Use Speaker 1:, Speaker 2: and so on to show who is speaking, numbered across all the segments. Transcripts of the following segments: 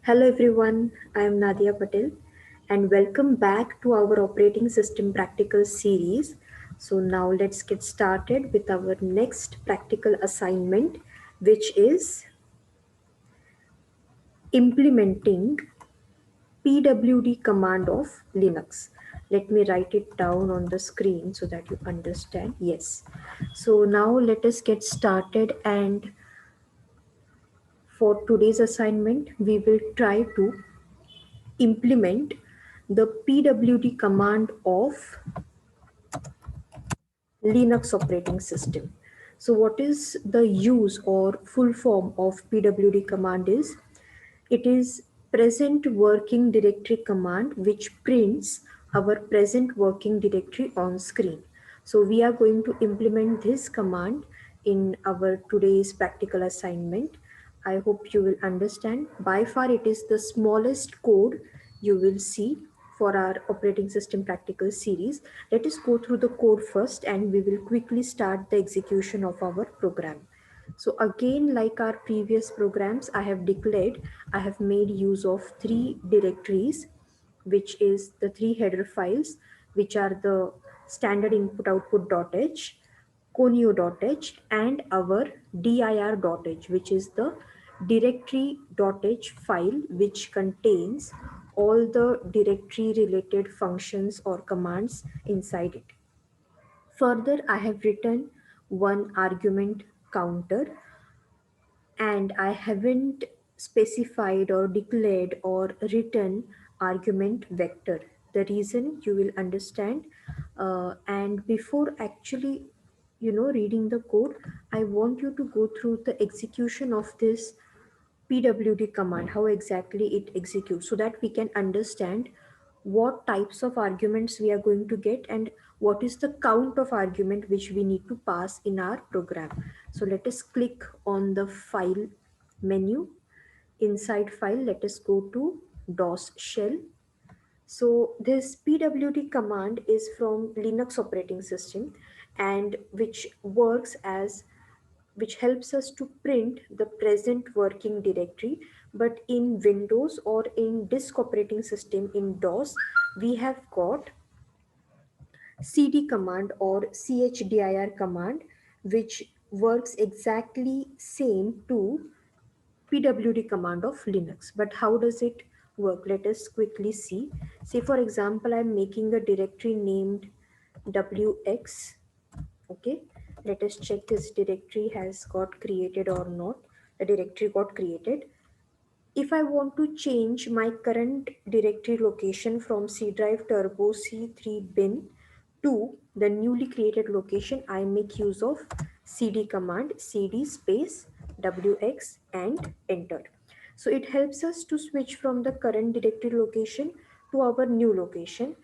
Speaker 1: Hello everyone, I am Nadia Patel and welcome back to our operating system practical series. So now let's get started with our next practical assignment, which is implementing pwd command of Linux. Let me write it down on the screen so that you understand. Yes. So now let us get started, and for today's assignment we will try to implement the pwd command of Linux operating system. So what is the use or full form of pwd command is, it is present working directory command which prints our present working directory on screen. So we are going to implement this command in our today's practical assignment. I hope you will understand. By far it is the smallest code you will see for our operating system practical series. Let us go through the code first and we will quickly start the execution of our program. So again, like our previous programs, I have made use of three directories, which is the three header files, which are the standard input output.h, conio.h, and our dir.h, which is the directory.h file, which contains all the directory related functions or commands inside it. Further, I have written one argument counter, and I haven't specified or declared or written argument vector. The reason you will understand. And before actually, reading the code, I want you to go through the execution of this pwd command, how exactly it executes, so that we can understand what types of arguments we are going to get and what is the count of argument which we need to pass in our program. So let us click on the file menu. Inside file, let us go to DOS shell. So this pwd command is from Linux operating system, and which helps us to print the present working directory. But in Windows or in disk operating system in DOS, we have got cd command or chdir command, which works exactly same to pwd command of Linux. But how does it work? Let us quickly see. Say for example, I'm making a directory named wx. Okay, let us check this directory has got created or not. The directory got created. If I want to change my current directory location from C drive turbo C3 bin to the newly created location, I make use of cd command, cd space wx, and enter. So it helps us to switch from the current directory location to our new location.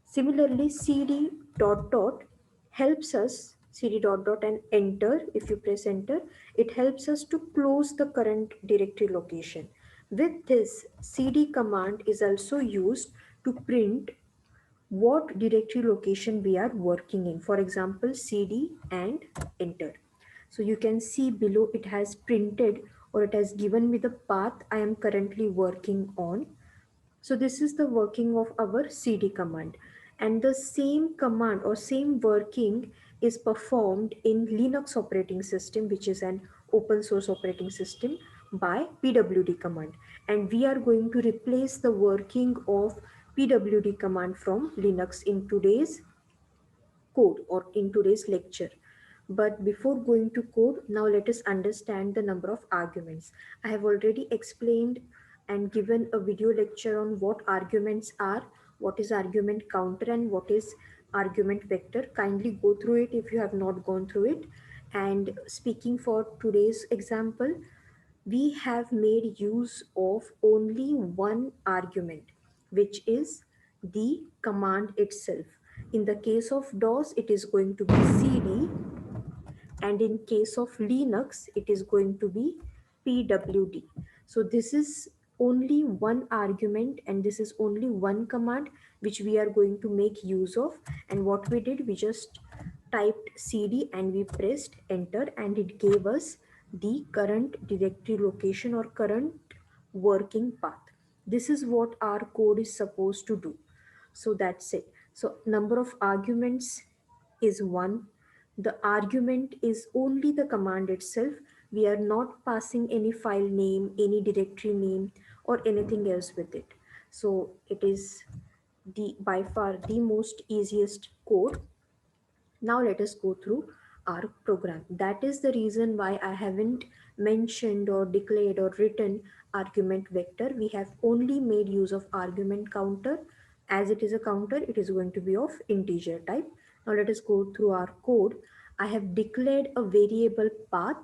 Speaker 1: Similarly, cd dot dot helps us, cd dot dot and enter. If you press enter, it helps us to close the current directory location. With this, cd command is also used to print what directory location we are working in. For example, cd and enter. So you can see below it has printed, or it has given me the path I am currently working on. So this is the working of our cd command, and the same command or same working is performed in Linux operating system, which is an open source operating system, by pwd command. And we are going to replace the working of pwd command from Linux in today's code or in today's lecture. But before going to code, now let us understand the number of arguments. I have already explained and given a video lecture on what arguments are, what is argument counter, and what is argument vector. Kindly go through it if you have not gone through it. And speaking for today's example, we have made use of only one argument, which is the command itself. In the case of DOS, it is going to be cd, and in case of Linux, it is going to be pwd. So this is only one argument, and this is only one command which we are going to make use of. And what we did, we just typed cd and we pressed enter, and it gave us the current directory location or current working path. This is what our code is supposed to do. So that's it. So number of arguments is 1. The argument is only the command itself. We are not passing any file name, any directory name, or anything else with it. So it is the by far the most easiest code. Now let us go through our program. That is the reason why I haven't mentioned or declared or written argument vector. We have only made use of argument counter. As it is a counter, it is going to be of integer type. Now let us go through our code. I have declared a variable path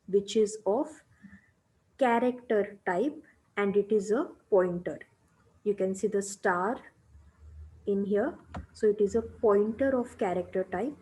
Speaker 1: which is of character type, and it is a pointer. You can see the star in here. So it is a pointer of character type.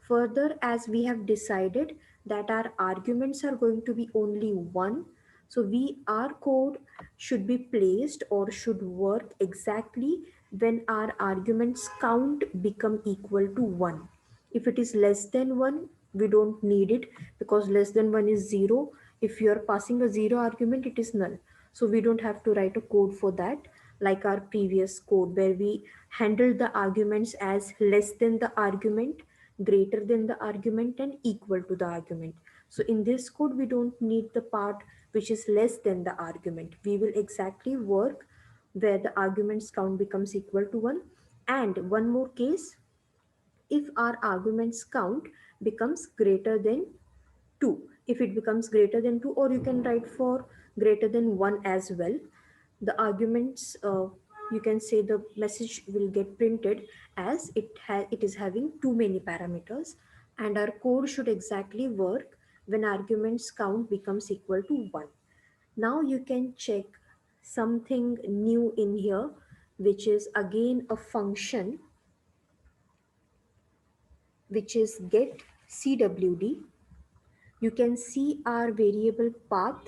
Speaker 1: Further, as we have decided that our arguments are going to be only one, so our code should be placed or should work exactly when our arguments count become equal to 1. If it is less than 1, we don't need it, because less than 1 is 0. If you are passing a 0 argument, it is null. So we don't have to write a code for that, like our previous code where we handled the arguments as less than the argument, greater than the argument, and equal to the argument. So in this code, we don't need the part which is less than the argument. We will exactly work where the arguments count becomes equal to 1. And one more case, if our arguments count becomes greater than 2. If it becomes greater than 2, or you can write for greater than 1 as well, the arguments, you can say the message will get printed as it is having too many parameters, and our code should exactly work when arguments count becomes equal to 1. Now you can check something new in here, which is again a function, which is get cwd. You can see our variable path,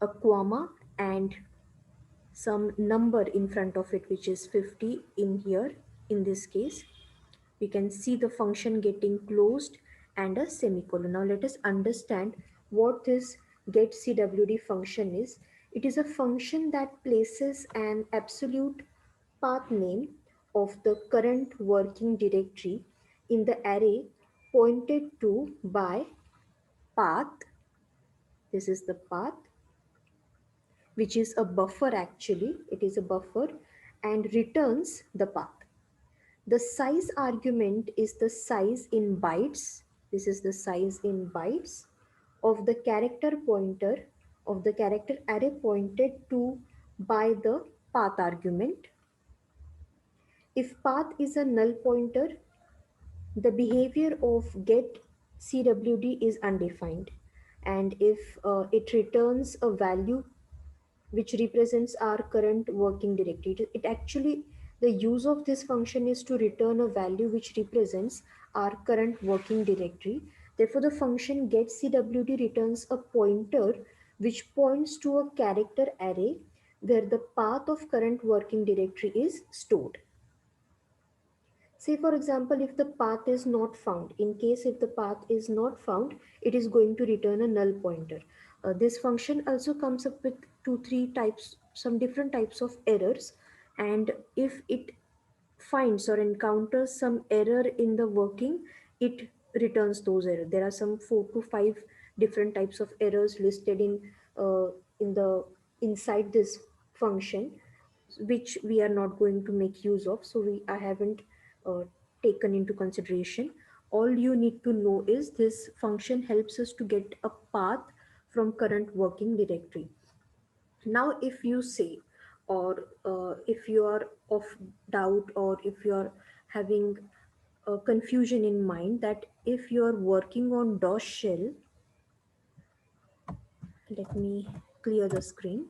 Speaker 1: a comma, and some number in front of it, which is 50 in here. In this case, we can see the function getting closed and a semicolon. Now let us understand what this getCwd function is. It is a function that places an absolute path name of the current working directory in the array pointed to by path. This is the path, which is a buffer. Actually, it is a buffer, and returns the path. The size argument is the size in bytes. This is the size in bytes of the character pointer, of the character array pointed to by the path argument. If path is a null pointer, the behavior of get cwd is undefined, and if it returns a value which represents our current working directory. It actually, the use of this function is to return a value which represents our current working directory. Therefore, the function getCwd returns a pointer which points to a character array where the path of current working directory is stored. Say for example, if the path is not found, in case if the path is not found, it is going to return a null pointer. This function also comes up with three types, some different types of errors. And if it finds or encounters some error in the working, it returns those errors. There are some 4 to 5 different types of errors listed in the inside this function, which we are not going to make use of. So I haven't uh, taken into consideration. All you need to know is this function helps us to get a path from current working directory. Now if you say, or if you are of doubt, or if you are having a confusion in mind, that if you are working on DOS shell, let me clear the screen.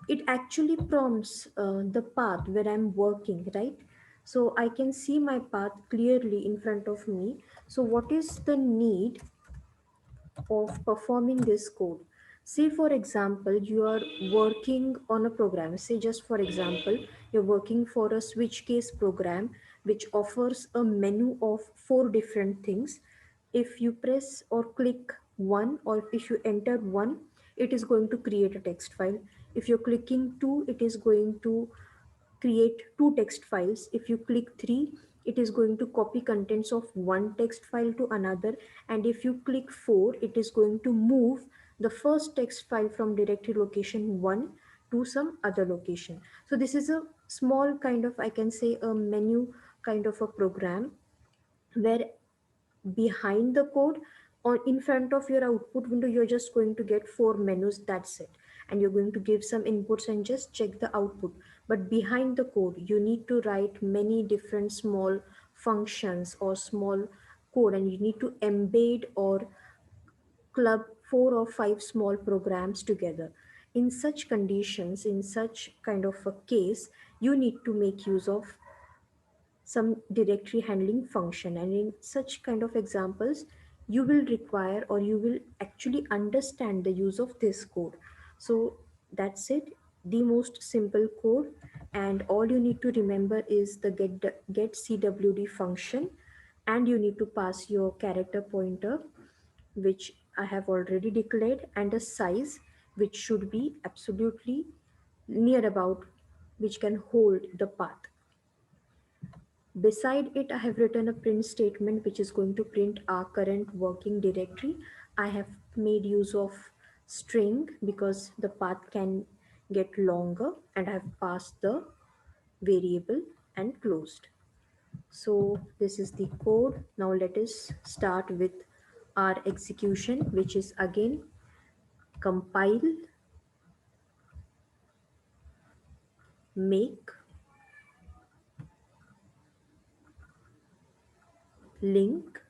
Speaker 1: It actually prompts the path where I'm working, right? So I can see my path clearly in front of me. So what is the need of performing this code? Say for example, you are working on a program. Say just for example, you're working for a switch case program which offers a menu of 4 different things. If you press or click one, or if you enter one, it is going to create a text file. If you're clicking 2, it is going to create two text files. If you click 3, it is going to copy contents of one text file to another. And if you click 4, it is going to move the first text file from directory location 1 to some other location. So this is a small kind of, I can say, a menu kind of a program, where behind the code or in front of your output window, you're just going to get four menus, that's it. And you're going to give some inputs and just check the output. But behind the code, you need to write many different small functions or small code, and you need to embed or club four or five small programs together. In such conditions, in such kind of a case, you need to make use of some directory handling function. And in such kind of examples, you will require, or you will actually understand the use of this code. So that's it, the most simple code. And all you need to remember is the get cwd function, and you need to pass your character pointer, which I have already declared, and a size which should be absolutely near about, which can hold the path. Beside it, I have written a print statement which is going to print our current working directory. I have made use of string because the path can get longer, and I have passed the variable and closed. So this is the code. Now let us start with our execution, which is again compile, make, link,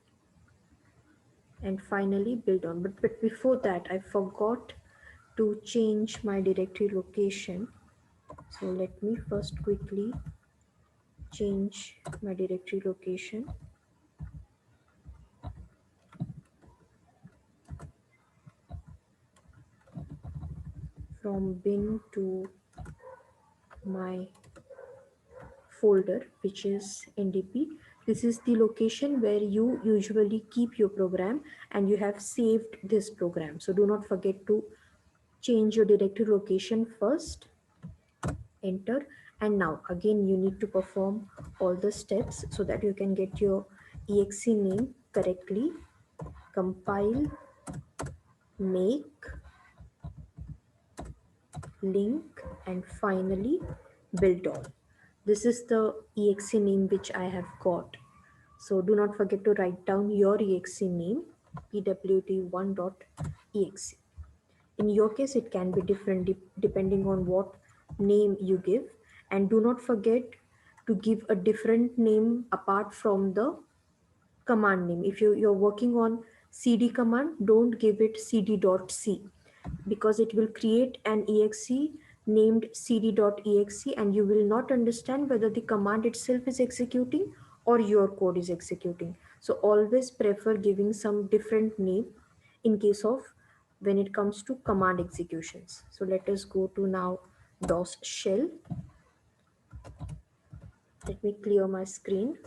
Speaker 1: and finally build on. But before that, I forgot to change my directory location. So let me first quickly change my directory location. From bin to my folder, which is ndp. This is the location where you usually keep your program, and you have saved this program. So do not forget to change your directory location first. Enter. And now again you need to perform all the steps so that you can get your exe name correctly. Compile, make, link, and finally build all. This is the exe name which I have got. So do not forget to write down your exe name, pwd1.exe. In your case, it can be different depending on what name you give. And do not forget to give a different name apart from the command name. If you're working on cd command, don't give it cd.c, because it will create an exe named cd.exe, and you will not understand whether the command itself is executing or your code is executing. So always prefer giving some different name in case of when it comes to command executions. So let us go to now DOS shell. Let me clear my screen.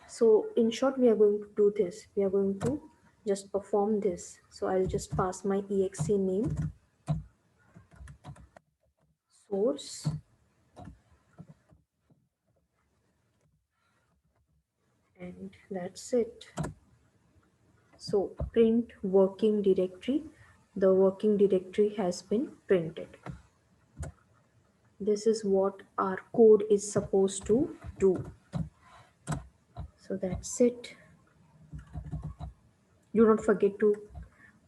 Speaker 1: So in short, we are going to do this. We are going to just perform this. So I'll just pass my exe name, source, and that's it. So print working directory. The working directory has been printed. This is what our code is supposed to do. So that's it. Do not forget to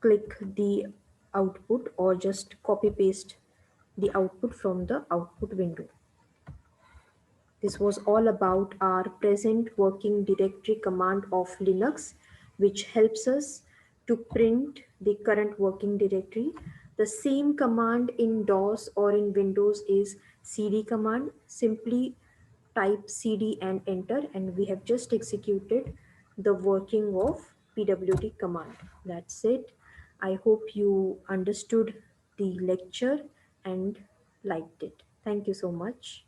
Speaker 1: click the output or just copy paste the output from the output window. This was all about our present working directory command of Linux, which helps us to print the current working directory. The same command in DOS or in Windows is cd command. Simply type cd and enter, and we have just executed the working of pwd command. That's it. I hope you understood the lecture and liked it. Thank you so much.